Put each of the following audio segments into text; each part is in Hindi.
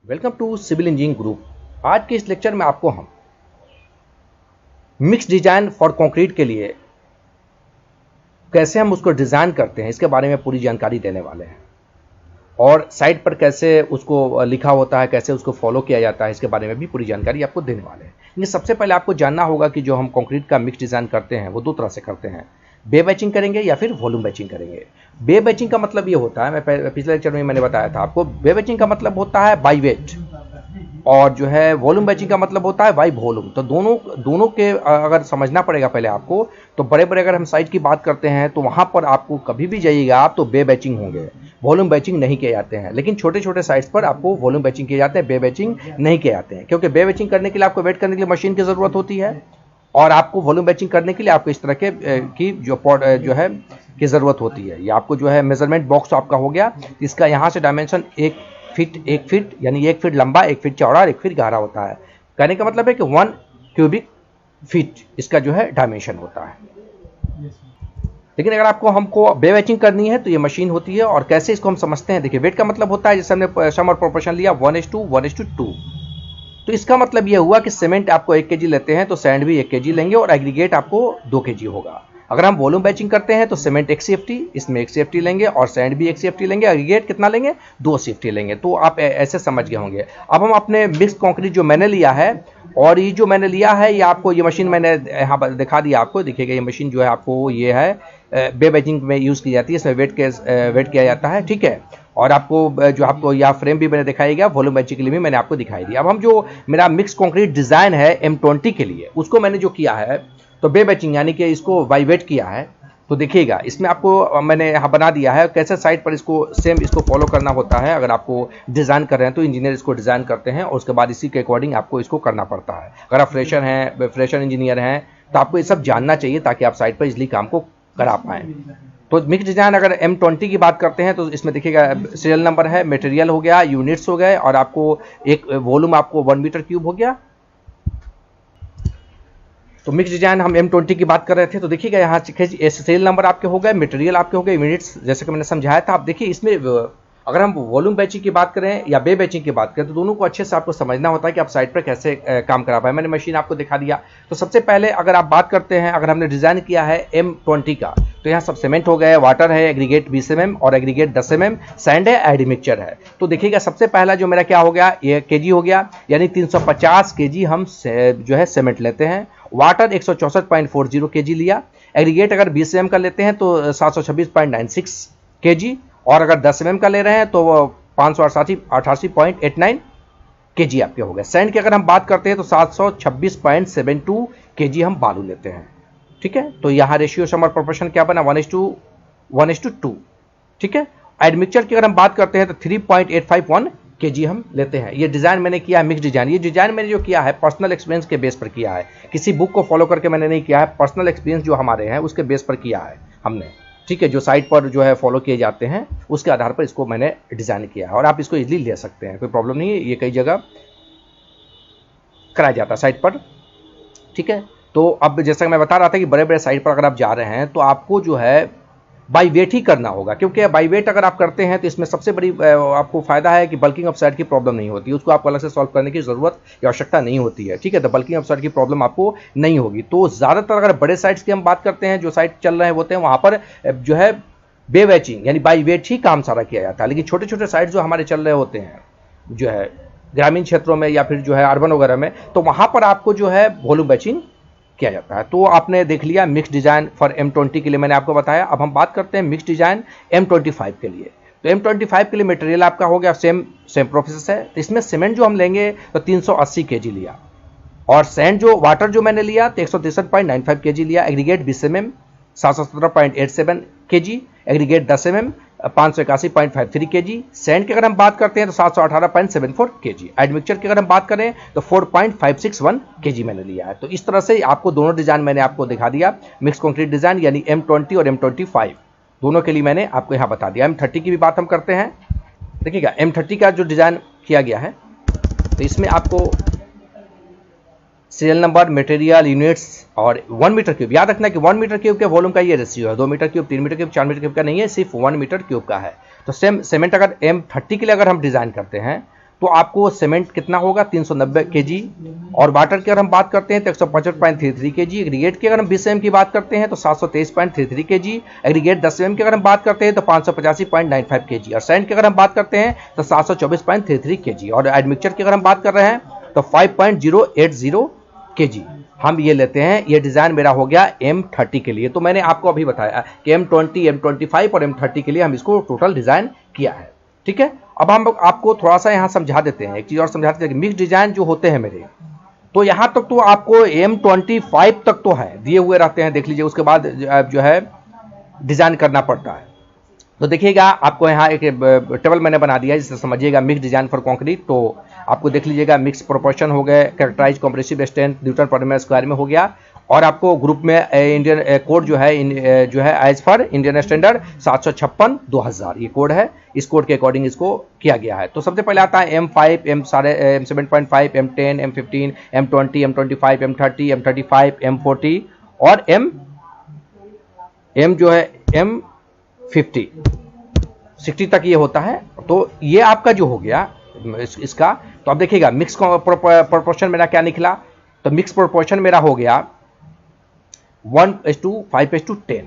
Welcome to civil engineering group. आज के इस लेक्चर में आपको हम मिक्स डिजाइन फॉर कंक्रीट के लिए कैसे हम उसको डिजाइन करते हैं इसके बारे में पूरी जानकारी देने वाले हैं, और साइट पर कैसे उसको लिखा होता है, कैसे उसको फॉलो किया जाता है, इसके बारे में भी पूरी जानकारी आपको देने वाले हैं। लेकिन सबसे पहले आपको जानना होगा कि जो हम कंक्रीट का मिक्स डिजाइन करते हैं वो दो तरह से करते हैं, बे बैचिंग करेंगे या फिर वॉल्यूम बैचिंग करेंगे। बे बैचिंग का मतलब ये होता है, मैं पिछले लेक्चर में मैंने बताया था आपको, बे बैचिंग का मतलब होता है बाई वेट, और जो है वॉल्यूम बैचिंग का मतलब होता है बाई वॉल्यूम। तो दोनों के अगर समझना पड़ेगा पहले आपको। तो बड़े बड़े अगर हम साइट की बात करते हैं तो वहां पर आपको कभी भी जाइएगा आप तो बे बैचिंग होंगे, वॉल्यूम बैचिंग नहीं किए जाते हैं। लेकिन छोटे छोटे साइट्स पर आपको वॉल्यूम बैचिंग किए जाते हैं, बे बैचिंग नहीं किए जाते हैं, क्योंकि बे बैचिंग करने के लिए आपको वेट करने के लिए मशीन की जरूरत होती है, और आपको वॉल्यूम बैचिंग करने के लिए आपको इस तरह के की जो है की ज़रूरत होती है। ये आपको जो है मेजरमेंट बॉक्स आपका हो गया, इसका यहाँ से डायमेंशन 1 फीट यानी 1 फीट लंबा, 1 फीट चौड़ा और 1 फीट गहरा होता है। कहने का मतलब है कि 1 क्यूबिक फीट इसका जो है डायमेंशन होता है। लेकिन अगर हमको बे बैचिंग करनी है तो ये मशीन होती है, और कैसे इसको हम समझते हैं। देखिए, वेट का मतलब होता है, जैसे हमने सम और प्रोपोर्शन लिया 1:1:2। तो इसका मतलब यह हुआ कि सीमेंट आपको 1 kg लेते हैं तो सैंड भी 1 kg लेंगे, और एग्रीगेट आपको 2 kg होगा। अगर हम वॉल्यूम बैचिंग करते हैं तो सीमेंट 1 CFT, इसमें 1 CFT लेंगे, और सैंड भी 1 CFT लेंगे, एग्रीगेट कितना लेंगे 2 CFT लेंगे। तो आप ऐसे समझ गए होंगे। अब हम अपने मिक्स कंक्रीट जो मैंने लिया है, और ये जो मैंने लिया है ये आपको, ये मशीन मैंने यहाँ पर दिखा दिया आपको। देखिएगा, ये मशीन जो है आपको ये है बे बैचिंग में यूज़ की जाती है, इसमें वेट किया जाता है, ठीक है। और आपको यह फ्रेम भी मैंने दिखाई गया, वॉल्यूम बैचिंग के लिए भी मैंने आपको दिखाई दिया। अब हम जो मेरा मिक्स कंक्रीट डिज़ाइन है M20 के लिए, उसको मैंने जो किया है तो बे बैचिंग यानी कि इसको बाई वेट किया है। तो देखिएगा, इसमें आपको मैंने यहाँ बना दिया है कैसे साइट पर इसको फॉलो करना होता है। अगर आपको डिज़ाइन कर रहे हैं तो इंजीनियर इसको डिज़ाइन करते हैं, और उसके बाद इसी के अकॉर्डिंग आपको इसको करना पड़ता है। अगर आप फ्रेशर इंजीनियर हैं तो आपको ये सब जानना चाहिए, ताकि आप साइट पर इजली काम को करा पाएँ। तो मिक्स डिजाइन अगर M20 की बात करते हैं तो इसमें देखिएगा सीरियल नंबर है, मटेरियल हो गया, यूनिट्स हो गए, और आपको एक वॉल्यूम आपको 1 मीटर क्यूब हो गया। तो मिक्स डिजाइन हम M20 की बात कर रहे थे। तो देखिएगा यहाँ सीरियल नंबर आपके हो गए, मटेरियल आपके हो गए, यूनिट्स जैसे कि मैंने समझाया था। आप देखिए, इसमें अगर हम वॉल्यूम बैचिंग की बात करें या बे बैचिंग की बात करें तो दोनों को अच्छे से आपको समझना होता है कि आप साइट पर कैसे काम करा पाए। मैंने मशीन आपको दिखा दिया। तो सबसे पहले अगर आप बात करते हैं, अगर हमने डिज़ाइन किया है M20 का, तो यहाँ सब सीमेंट हो गए, वाटर है, एग्रीगेट 20 mm और एग्रीगेट 10 mm, सैंड है, एडी मिक्सचर है। तो देखिएगा, सबसे पहला जो मेरा क्या हो गया, ये केजी हो गया, यानी 350 kg हम जो है सीमेंट लेते हैं। वाटर 164.40 kg लिया। एग्रीगेट अगर 20 mm का लेते हैं तो 726.96 kg, और अगर 10 mm का ले रहे हैं तो 588.89 kg आपके हो गए। सैंड की अगर हम बात करते हैं तो 726.72 kg हम बालू लेते हैं, ठीक है। तो यहाँ रेशियो समर प्रोपोर्शन क्या बना, 1:1:2, ठीक है। एडमिक्सचर की अगर हम बात करते हैं तो 3.851 kg हम लेते हैं। ये डिज़ाइन मैंने किया है मिक्स डिज़ाइन। ये डिज़ाइन मैंने जो किया है पर्सनल एक्सपीरियंस के बेस पर किया है, किसी बुक को फॉलो करके मैंने नहीं किया है। पर्सनल एक्सपीरियंस जो हमारे हैं उसके बेस पर किया है हमने, ठीक है। जो साइट पर जो है फॉलो किए जाते हैं उसके आधार पर इसको मैंने डिज़ाइन किया है, और आप इसको इजीली ले सकते हैं, कोई प्रॉब्लम नहीं है। ये कई जगह कराया जाता है साइट पर, ठीक है। तो अब जैसा कि मैं बता रहा था कि बड़े बड़े साइट पर अगर आप जा रहे हैं तो आपको जो है बाई वेट ही करना होगा, क्योंकि बाई वेट अगर आप करते हैं तो इसमें सबसे बड़ी आपको फायदा है कि बल्किंग ऑफ साइड की प्रॉब्लम नहीं होती, उसको आपको अलग से सॉल्व करने की जरूरत या आवश्यकता नहीं होती है, ठीक है। तो बल्किंग ऑफ साइड की प्रॉब्लम आपको नहीं होगी। तो ज़्यादातर अगर बड़े साइट्स की हम बात करते हैं, जो साइट चल रहे होते हैं, वहाँ पर जो है बे बैचिंग यानी बाई वेट ही काम सारा किया जाता है। लेकिन छोटे छोटे साइट जो हमारे चल रहे होते हैं, जो है ग्रामीण क्षेत्रों में या फिर जो है अर्बन वगैरह में, तो वहाँ पर आपको जो है वॉल्यूम बैचिंग किया जाता है। तो आपने देख लिया मिक्स डिजाइन फॉर M20 के लिए मैंने आपको बताया। अब हम बात करते हैं मिक्स डिजाइन M25 के लिए। तो M25 के लिए मटेरियल आपका हो गया सेम प्रोसेस है। तो इसमें सीमेंट जो हम लेंगे तो 380 kg लिया, और सैंड जो वाटर जो मैंने लिया तो 163.95 kg लिया। Aggregate 20 mm 717.87 kg, aggregate 10 mm 581.53 kg। Sand की अगर हम बात करते हैं तो 718.74 kg। एडमिक्सचर की अगर हम बात करें तो 4.561 kg मैंने लिया है। तो इस तरह से आपको दोनों डिज़ाइन मैंने आपको दिखा दिया, मिक्स कंक्रीट डिज़ाइन यानी M20 और M25 दोनों के लिए मैंने आपको यहाँ बता दिया। M30 की भी बात हम करते हैं। देखिएगा, M30 का जो डिज़ाइन किया गया है तो इसमें आपको सीरियल नंबर, मटेरियल, यूनिट्स और 1 मीटर क्यूब। याद रखना कि 1 मीटर क्यूब के वॉल्यूम का ये रेशियो है, 2 metre cube, 3 metre cube, 4 metre cube का नहीं है, सिर्फ 1 मीटर क्यूब का है। तो सेम सीमेंट अगर M30 के लिए अगर हम डिज़ाइन करते हैं तो आपको सीमेंट कितना होगा 390 kg, और वाटर की अगर हम बात करते हैं तो 165.33 kg, एग्रीगेट की अगर हम 20 mm की बात करते हैं तो 723.33 kg, एग्रीगेट 10 mm की अगर हम बात करते हैं तो 585.95 kg, और सैंड की अगर हम बात करते हैं तो 724.33 kg, और एडमिक्सचर की अगर हम बात कर रहे हैं तो 5.080 kg हम ये लेते हैं। ये डिज़ाइन मेरा हो गया M30 के लिए। तो मैंने आपको अभी बताया कि M20, M25 और M30 के लिए हम इसको टोटल डिज़ाइन किया है, ठीक है। अब हम आपको थोड़ा सा यहाँ समझा देते हैं, एक चीज़ और समझा देते हैं कि मिक्स डिज़ाइन जो होते हैं मेरे, तो यहाँ तक तो आपको M25 तक तो है, दिए हुए रहते हैं, देख लीजिए। उसके बाद जो है डिज़ाइन करना पड़ता है। तो देखिएगा आपको यहाँ एक टेबल मैंने बना दिया है, जिससे समझिएगा मिक्स डिज़ाइन फॉर कंक्रीट। तो आपको देख लीजिएगा मिक्स प्रोपोर्शन हो गए, कैरेक्टराइज कॉम्प्रेसिव स्ट्रेंथ न्यूटन पर मीटर स्क्वायर में हो गया, और आपको ग्रुप में इंडियन कोड जो है एज फॉर इंडियन स्टैंडर्ड 756/2000 ये कोड है। इस कोड के अकॉर्डिंग इसको किया गया है। तो सबसे पहले आता है M5, M7.5, M10, M15, M20, M25, M30, M35, M40 और M जो है M50, 60 तक ये होता है। तो ये आपका जो हो गया इसका। तो अब देखिएगा मिक्स प्रोपोर्शन मेरा क्या निकला। तो मिक्स प्रोपोर्शन मेरा हो गया 1:5:10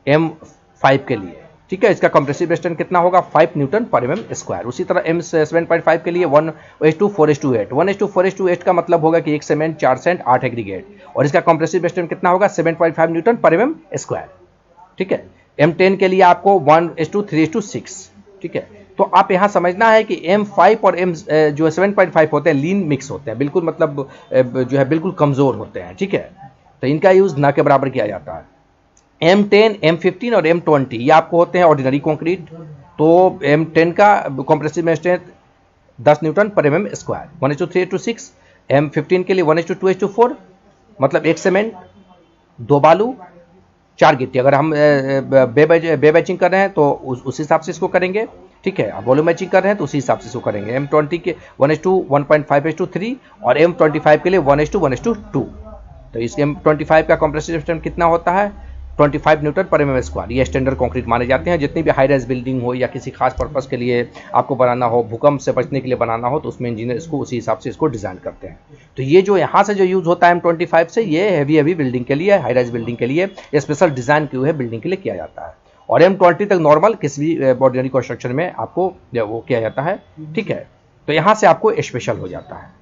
M5 के लिए, ठीक है। इसका कंप्रेसिव स्ट्रेंथ कितना होगा 5 न्यूटन पर mm स्क्वायर। उसी तरह M7.5 के लिए 1:4:8। 1:4:8 का मतलब होगा कि 1 सीमेंट 4 सैंड 8 एग्रीगेट, और इसका कंप्रेसिव स्ट्रेंथ कितना होगा 7.5 न्यूटन पर mm स्क्वायर, ठीक है। M10 के लिए आपको 1:3:6, ठीक है। तो आप यहाँ समझना है कि M5 और M जो 7.5 होते हैं लीन मिक्स होते हैं, बिल्कुल मतलब जो है बिल्कुल कमज़ोर होते हैं, ठीक है। तो इनका यूज़ ना के बराबर किया जाता है। M10, M15 और M20 ये आपको होते हैं ऑर्डिनरी कंक्रीट। तो M10 का कंप्रेसिव स्ट्रेंथ 10 न्यूटन पर mm स्क्वायर, 1:3:6। M15 के लिए 1:2:4, मतलब 1 सीमेंट 2 बालू 4 गिट्टी। अगर हम बे बैचिंग कर रहे हैं तो उस हिसाब से इसको करेंगे, ठीक है। वॉल्यूम मैचिंग कर रहे हैं तो उसी हिसाब से इसको करेंगे। M20 के 1:1.5:3 और M25 के लिए 1:1:2। तो इस M25 का कंप्रेसिव स्ट्रेंथ कितना होता है 25 न्यूटन पर mm स्क्वायर। ये स्टैंडर्ड कंक्रीट माने जाते हैं। जितनी भी हाई राइज बिल्डिंग हो या किसी खास पर्पस के लिए आपको बनाना हो, भूकंप से बचने के लिए बनाना हो, तो उसमें इंजीनियर इसको उसी हिसाब से इसको डिज़ाइन करते हैं। तो ये जो यहाँ से जो यूज़ होता है M25 से, ये हैवी बिल्डिंग के लिए, हाई राइज बिल्डिंग के लिए स्पेशल डिज़ाइन किए हुए बिल्डिंग के लिए किया जाता है। और M20 तक नॉर्मल किसी भी ऑर्डिनरी कंस्ट्रक्शन में आपको वो किया जाता है, ठीक है। तो यहाँ से आपको स्पेशल हो जाता है।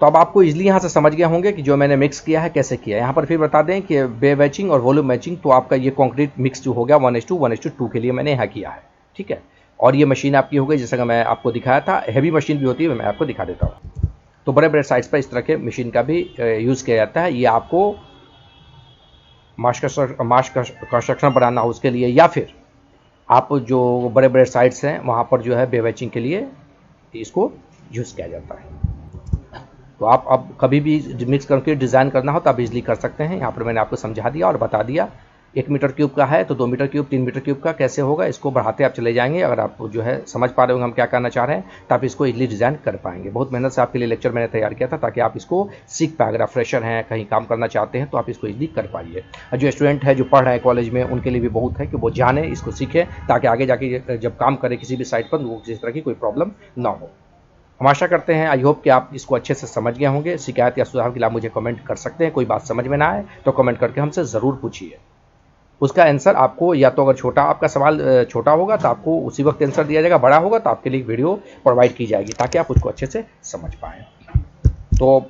तो अब आपको इजीली यहाँ से समझ गए होंगे कि जो मैंने मिक्स किया है कैसे किया है। यहाँ पर फिर बता दें कि बे मैचिंग और वॉल्यूम मैचिंग, तो आपका ये कंक्रीट मिक्स जो हो गया 1:1:2 के लिए मैंने यहाँ किया है, ठीक है। और ये मशीन आपकी हो गई, जैसा कि मैं आपको दिखाया था। हैवी मशीन भी होती है, मैं आपको दिखा देता हूँ। तो बड़े बड़े साइट्स पर इस तरह के मशीन का भी यूज़ किया जाता है। ये आपको मास कंस्ट्रक्शन बनाना हो उसके लिए, या फिर आप जो बड़े बड़े साइट्स हैं वहाँ पर जो है बे मैचिंग के लिए इसको यूज़ किया जाता है। तो आप अब कभी भी मिक्स करके डिज़ाइन करना हो तो आप इजीली कर सकते हैं। यहाँ पर मैंने आपको समझा दिया और बता दिया। 1 मीटर क्यूब का है तो 2 मीटर क्यूब, 3 मीटर क्यूब का कैसे होगा, इसको बढ़ाते आप चले जाएंगे। अगर आप जो है समझ पा रहे होंगे हम क्या करना चाह रहे हैं, तो आप इसको इजीली डिज़ाइन कर पाएंगे। बहुत मेहनत से आपके लिए लेक्चर मैंने तैयार किया था ताकि आप इसको सीख पाए। अगर आप फ्रेशर हैं, कहीं काम करना चाहते हैं, तो आप इसको इजीली कर पाइए। और जो स्टूडेंट है जो पढ़ रहे हैं कॉलेज में, उनके लिए भी बहुत है कि वो जाने, इसको सीखें, ताकि आगे जाके जब काम करें किसी भी साइट पर, वो किसी तरह की कोई प्रॉब्लम ना हो। हम आशा करते हैं, आई होप कि आप इसको अच्छे से समझ गए होंगे। शिकायत या सुझाव के लिए आप मुझे कमेंट कर सकते हैं। कोई बात समझ में ना आए तो कमेंट करके हमसे ज़रूर पूछिए। उसका आंसर आपको, या तो अगर छोटा आपका सवाल छोटा होगा तो आपको उसी वक्त आंसर दिया जाएगा, बड़ा होगा तो आपके लिए वीडियो प्रोवाइड की जाएगी ताकि आप उसको अच्छे से समझ पाएँ। तो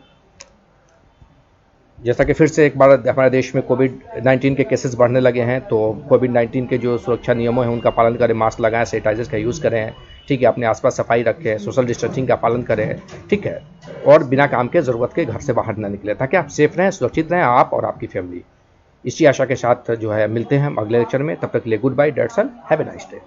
जैसा कि फिर से एक बार हमारे देश में कोविड-19 के केसेस बढ़ने लगे हैं, तो कोविड-19 के जो सुरक्षा नियमों हैं उनका पालन करें, मास्क लगाएं, सैनिटाइजर का यूज़ करें, ठीक है। अपने आसपास सफाई रखें, सोशल डिस्टेंसिंग का पालन करें, ठीक है। और बिना काम के ज़रूरत के घर से बाहर न निकलें, ताकि आप सेफ रहें, सुरक्षित रहें, आप और आपकी फैमिली। इसी आशा के साथ जो है मिलते हैं हम अगले लेक्चर में। तब तक के लिए goodbye, that's all, have a nice day.